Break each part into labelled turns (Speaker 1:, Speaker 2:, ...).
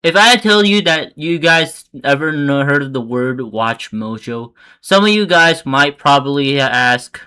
Speaker 1: If I tell you that you guys ever heard of the word WatchMojo, some of you guys might probably ask,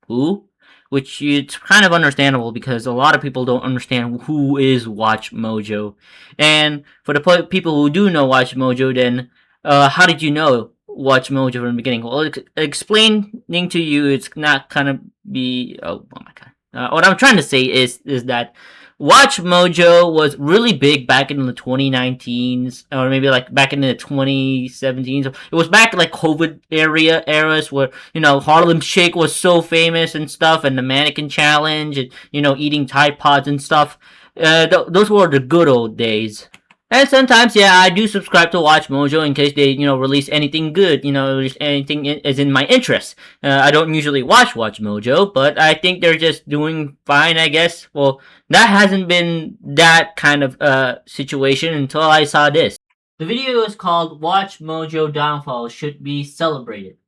Speaker 1: who? Which it's kind of understandable because a lot of people don't understand who is WatchMojo. And for the people who do know WatchMojo, then how did you know WatchMojo from the beginning? Well, explaining to you, it's not kind of be. Oh my god. What I'm trying to say is that Watch Mojo was really big back in the 2019s, or maybe like back in the 2017s. It was back like COVID eras where Harlem Shake was so famous and stuff, and the Mannequin Challenge, and eating Tide Pods and stuff. Those were the good old days. And sometimes, yeah, I do subscribe to Watch Mojo in case they, release anything good, release anything is in my interest. I don't usually watch Mojo, but I think they're just doing fine, I guess. Well, that hasn't been that kind of situation until I saw this. The video is called Watch Mojo Downfall Should Be Celebrated.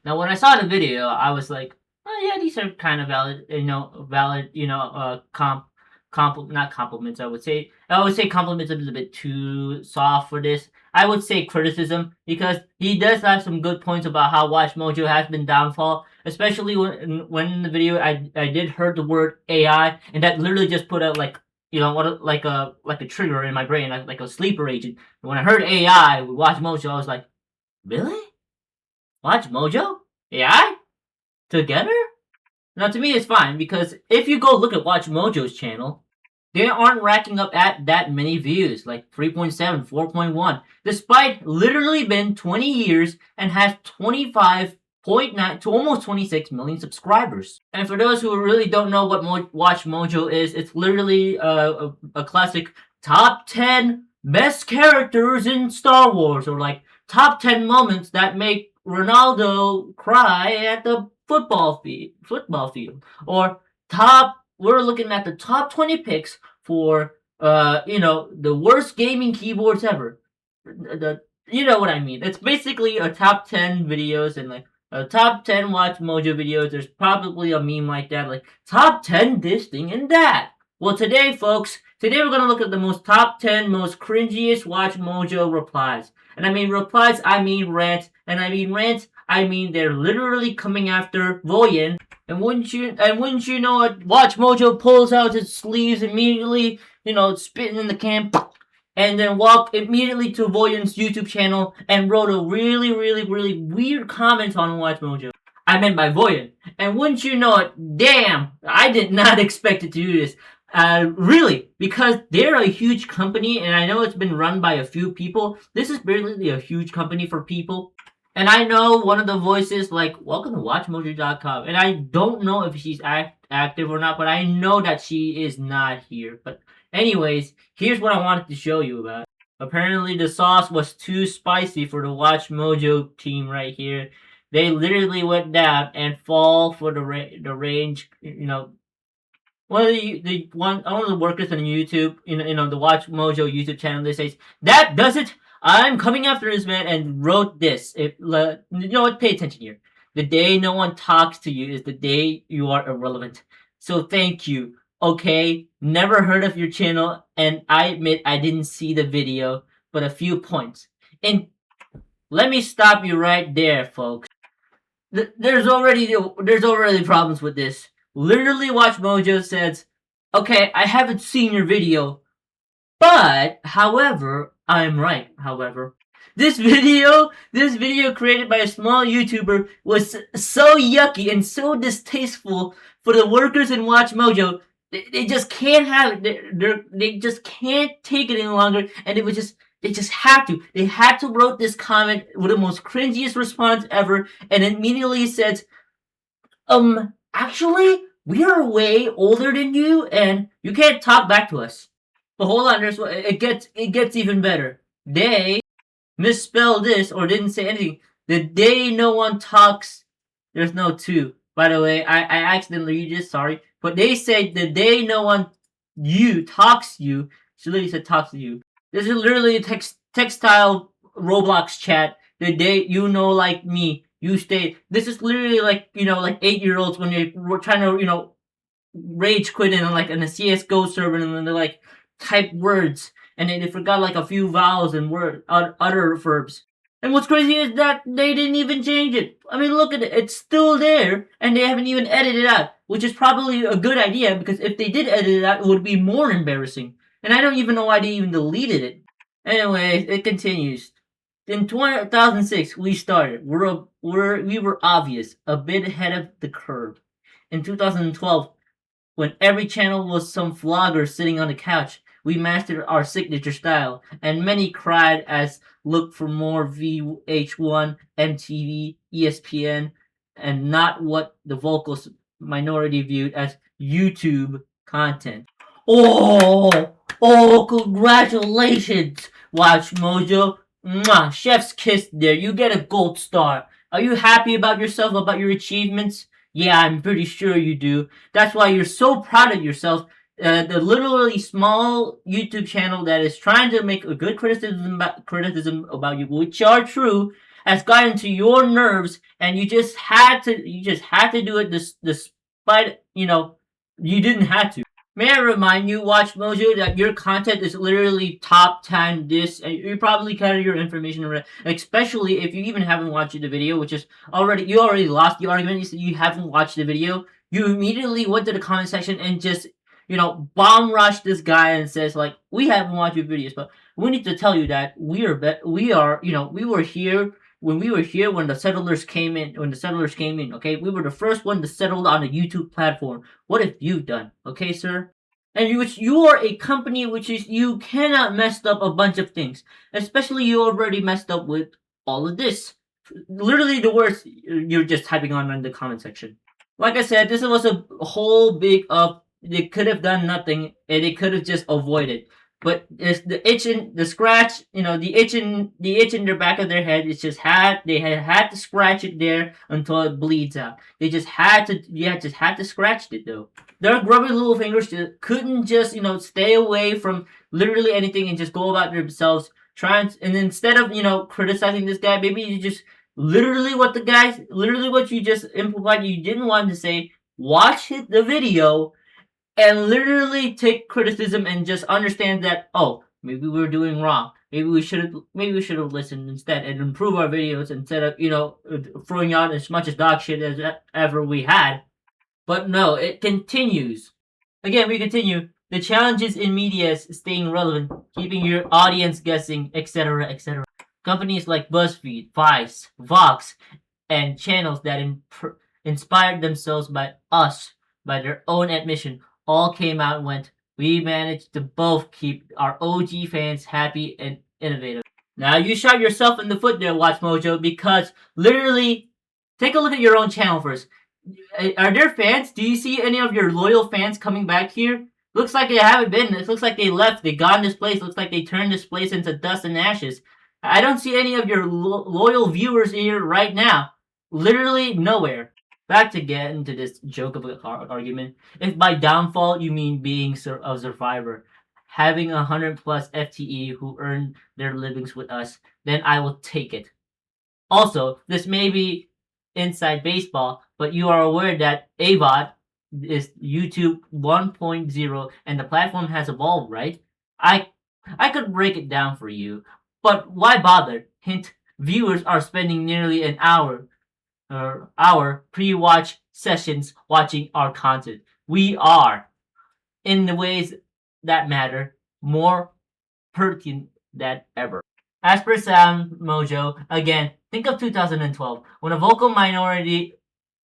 Speaker 1: Now, when I saw the video, I was like, oh yeah, these are kind of valid, not compliments. I would say compliments is a bit too soft for this. I would say criticism because he does have some good points about how Watch Mojo has been downfall, especially when in the video I did heard the word AI, and that literally just put out like like a trigger in my brain, like a sleeper agent. And when I heard AI with Watch Mojo, I was like, really? Watch Mojo? AI? Together? Now, to me, it's fine because if you go look at Watch Mojo's channel, they aren't racking up at that many views, like 3.7, 4.1, despite literally been 20 years and has 25.9 to almost 26 million subscribers. And for those who really don't know what Watch Mojo is, it's literally a classic top 10 best characters in Star Wars, or like top 10 moments that make Ronaldo cry at the football field, or we're looking at the top 20 picks for the worst gaming keyboards ever. You know what I mean. It's basically a top 10 videos, and like a top 10 Watch Mojo videos. There's probably a meme like that, like top 10 this thing and that. Well, today, folks, we're going to look at the top 10 most cringiest Watch Mojo replies. And I mean replies, I mean rants, and I mean rants, I mean they're literally coming after Voyen. And wouldn't you know it, Watch Mojo pulls out his sleeves immediately, spitting in the can, and then walked immediately to Voyen's YouTube channel and wrote a really, really, really weird comment on Watch Mojo. I meant by Voyen. And wouldn't you know it, damn, I did not expect it to do this. Really, because they're a huge company, and I know it's been run by a few people. This is really a huge company for people. And I know one of the voices, like, welcome to WatchMojo.com. And I don't know if she's active or not, but I know that she is not here. But anyways, here's what I wanted to show you about. Apparently the sauce was too spicy for the Watch Mojo team right here. They literally went down and fall for the range, one of the workers on YouTube, the Watch Mojo YouTube channel, they says, that does it. I'm coming after this man, and wrote this. You know what? Pay attention here. The day no one talks to you is the day you are irrelevant. So thank you. Okay, never heard of your channel, and I admit I didn't see the video, but a few points. And let me stop you right there, folks. There's already problems with this. Literally, Watch Mojo says, okay, I haven't seen your video, but, however, I'm right, however. This video created by a small YouTuber was so yucky and so distasteful for the workers in Watch Mojo. They just can't have it. They just can't take it any longer, and they just had to. They had to wrote this comment with the most cringiest response ever, and immediately says, actually, we are way older than you, and you can't talk back to us. But hold on, it gets even better. They misspelled this or didn't say anything. The day no one talks, there's no two. By the way, I accidentally read this, sorry. But they say the day no one talks to you. She literally said talks to you. This is literally a textile Roblox chat. The day like me, you stay. This is literally like 8-year-olds when they're trying to rage quit in a CS:GO server, and then they're like type words, and they forgot like a few vowels and other verbs. And what's crazy is that they didn't even change it. I mean, look at it. It's still there, and they haven't even edited it out, which is probably a good idea, because if they did edit it out, it would be more embarrassing. And I don't even know why they even deleted it. Anyway, it continues. In 2006, we started. We were obvious, a bit ahead of the curve. In 2012, when every channel was some vlogger sitting on the couch, we mastered our signature style, and many cried as looked for more VH1, MTV, ESPN, and not what the vocal minority viewed as YouTube content. Oh, congratulations, WatchMojo. Mwah, chef's kiss there. You get a gold star. Are you happy about yourself, about your achievements? Yeah, I'm pretty sure you do. That's why you're so proud of yourself. The literally small YouTube channel that is trying to make a good criticism about you, which are true, has gotten to your nerves, and you just had to do it despite you didn't have to. May I remind you, WatchMojo, that your content is literally top 10 this, and you probably carry your information around, especially if you even haven't watched the video, which is you already lost the argument. You haven't watched the video. You immediately went to the comment section and just, bomb rushed this guy and says, like, we haven't watched your videos, but we need to tell you that we were here when the settlers came in, okay? We were the first one to settle on the YouTube platform. What have you done, okay, sir? And you are a company which is, you cannot mess up a bunch of things. Especially you already messed up with all of this. Literally the words you're just typing on in the comment section. Like I said, this was a whole big they could have done nothing, and they could have just avoided. But it's the itch in the scratch, the itch in the back of their head. It's just they had to scratch it there until it bleeds out. They just had to scratch it though. Their grubby little fingers couldn't just stay away from literally anything and just go about themselves and instead of criticizing this guy, maybe you just literally what you just implied you didn't want to say. Watch the video and literally take criticism and just understand that, oh, maybe we were doing wrong. Maybe we should have listened instead and improve our videos instead of throwing out as much as dog shit as ever we had. But no, it continues. Again, we continue. The challenges in media is staying relevant, keeping your audience guessing, etc., etc. Companies like BuzzFeed, Vice, Vox, and channels that inspired themselves by their own admission, all came out and went, we managed to both keep our OG fans happy and innovative. Now, you shot yourself in the foot there, WatchMojo, because literally, take a look at your own channel first. Are there fans? Do you see any of your loyal fans coming back here? Looks like they haven't been. It looks like they left. They gone this place. Looks like they turned this place into dust and ashes. I don't see any of your loyal viewers here right now. Literally nowhere. Back to get into this joke of an argument. If by downfall you mean being a survivor, having 100 plus FTE who earn their livings with us, then I will take it. Also, this may be inside baseball, but you are aware that AVOD is YouTube 1.0 and the platform has evolved, right? I could break it down for you, but why bother? Hint, viewers are spending nearly an hour pre-watch sessions watching our content. We are, in the ways that matter, more pertinent than ever. As per WatchMojo, again, think of 2012, when a vocal minority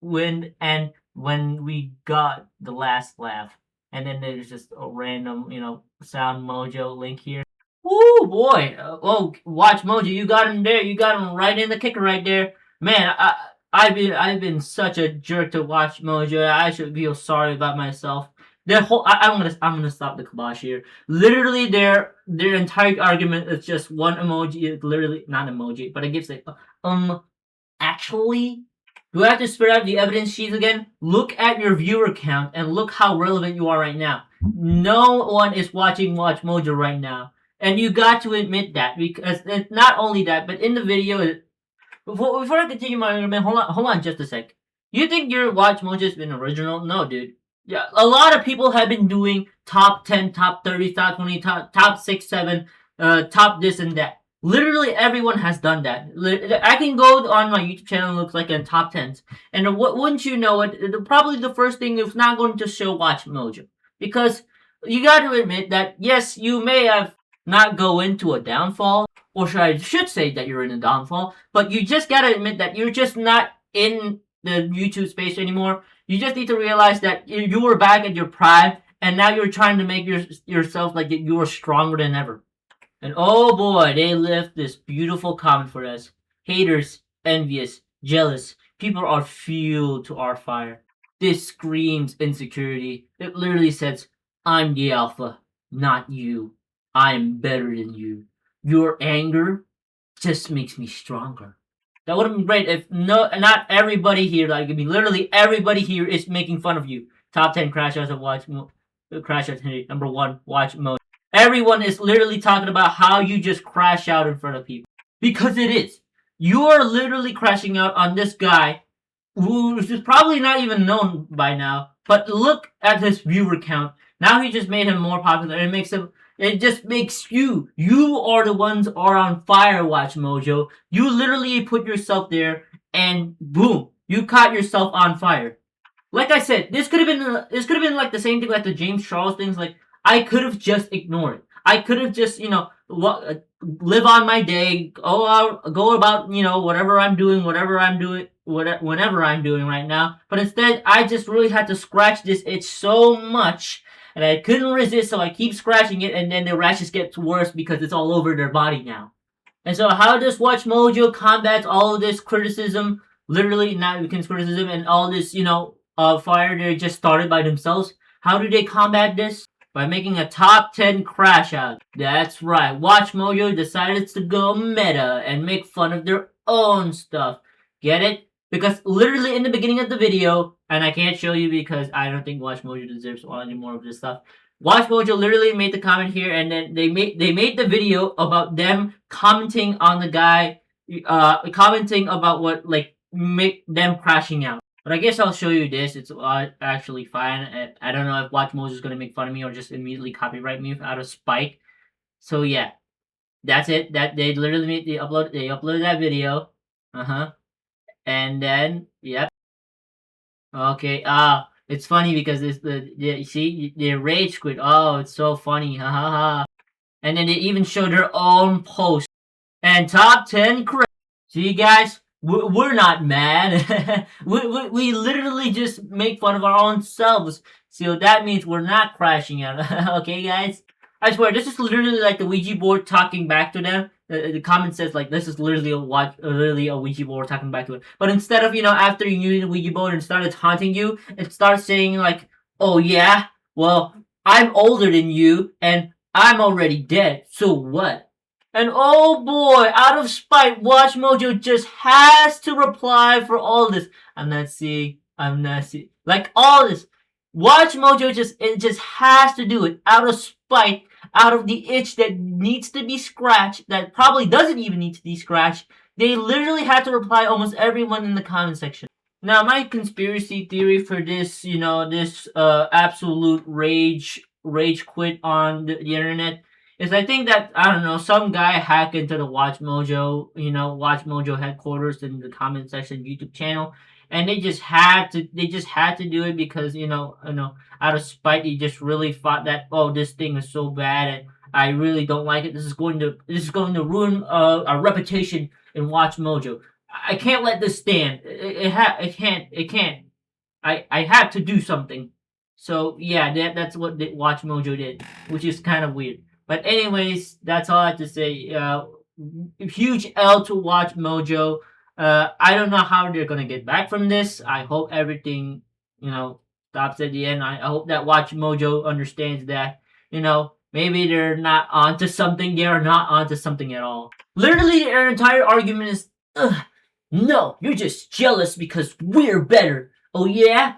Speaker 1: win and when we got the last laugh. And then there's just a random, WatchMojo link here. Woo, boy. WatchMojo, you got him there. You got him right in the kicker right there. Man, I've been such a jerk to WatchMojo. I should feel sorry about myself. I'm gonna stop the kibosh here. Literally, their entire argument is just one emoji. It's literally not emoji, but it gives like actually. Do I have to spread out the evidence sheets again? Look at your viewer count and look how relevant you are right now. No one is watching WatchMojo right now, and you got to admit that, because it's not only that, but in the video. Before I continue my argument, hold on just a sec. You think your WatchMojo has been original? No, dude. Yeah, a lot of people have been doing top 10, top 30, top 20, top 6, 7, top this and that. Literally everyone has done that. I can go on my YouTube channel and look like in top 10s. And wouldn't you know it, probably the first thing is not going to show WatchMojo. Because you got to admit that, yes, you may have not go into a downfall, or should say that you're in a downfall, but you just got to admit that you're just not in the YouTube space anymore. You just need to realize that you were back at your prime, and now you're trying to make yourself like you are stronger than ever. And oh boy, they left this beautiful comment for us. Haters, envious, jealous, people are fuel to our fire. This screams insecurity. It literally says, I'm the alpha, not you. I'm better than you. Your anger just makes me stronger. That would have been great if not everybody here, like I mean, literally everybody here is making fun of you. Top 10 crash outs of crash outs number 1, WatchMojo. Everyone is literally talking about how you just crash out in front of people. Because it is. You are literally crashing out on this guy who is probably not even known by now. But look at his viewer count. Now he just made him more popular. It just makes you are the ones who are on fire, WatchMojo. You literally put yourself there and boom, you caught yourself on fire. Like I said, this could have been like the same thing like the James Charles things. Like I could have just ignored it. I could have just live on my day, go about whatever I'm doing, whenever I'm doing right now. But instead, I just really had to scratch this itch so much. And I couldn't resist, so I keep scratching it, and then the rashes get worse because it's all over their body now. And so how does WatchMojo combat all of this criticism, literally not because criticism, and all this, fire they just started by themselves? How do they combat this? By making a top 10 crash out. That's right, WatchMojo decided to go meta and make fun of their own stuff. Get it? Because literally in the beginning of the video, and I can't show you because I don't think WatchMojo deserves any more of this stuff. WatchMojo literally made the comment here, and then they made the video about them commenting on the guy, commenting about what make them crashing out. But I guess I'll show you this. It's actually fine. I don't know if WatchMojo is gonna make fun of me or just immediately copyright me out of spite. So yeah, that's it. That they literally uploaded that video. And then, yep. Okay, it's funny because you see, the rage quit. Oh, it's so funny, ha ha ha. And then they even show their own post. And top 10 crash. See, guys, we're not mad. we literally just make fun of our own selves. So that means we're not crashing out. Okay, guys? I swear, this is literally like the Ouija board talking back to them. The comment says like this is literally a Ouija board talking back to it. But instead of after you knew the Ouija board and started haunting you, it starts saying like, oh yeah, well I'm older than you and I'm already dead. So what? And oh boy, out of spite, WatchMojo just has to reply for all this. I'm not seeing. Like all this, WatchMojo just has to do it out of spite. Out of the itch that needs to be scratched, that probably doesn't even need to be scratched, they literally had to reply almost everyone in the comment section. Now, my conspiracy theory for this, this absolute rage quit on the internet is I think that, I don't know, some guy hacked into the WatchMojo, WatchMojo headquarters in the comment section YouTube channel, and they just had to do it because out of spite they just really thought that, oh, this thing is so bad and I really don't like it. This is going to ruin our reputation in WatchMojo. I can't let this stand. It can't. I have to do something. So yeah, that's what WatchMojo did, which is kind of weird. But anyways, that's all I have to say. Huge L to WatchMojo. I don't know how they're gonna get back from this. I hope everything, stops at the end. I hope that WatchMojo understands that, maybe they're not onto something. They are not onto something at all. Literally, their entire argument is, no, you're just jealous because we're better. Oh yeah?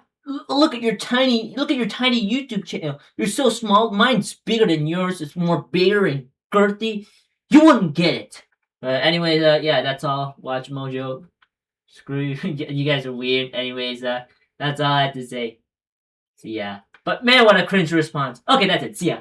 Speaker 1: Look at your tiny YouTube channel. You're so small. Mine's bigger than yours. It's more bigger and girthy. You wouldn't get it. Anyways, yeah, that's all. WatchMojo. Screw you. You guys are weird. Anyways, that's all I have to say. So yeah. But man, what a cringe response. Okay, that's it. See ya.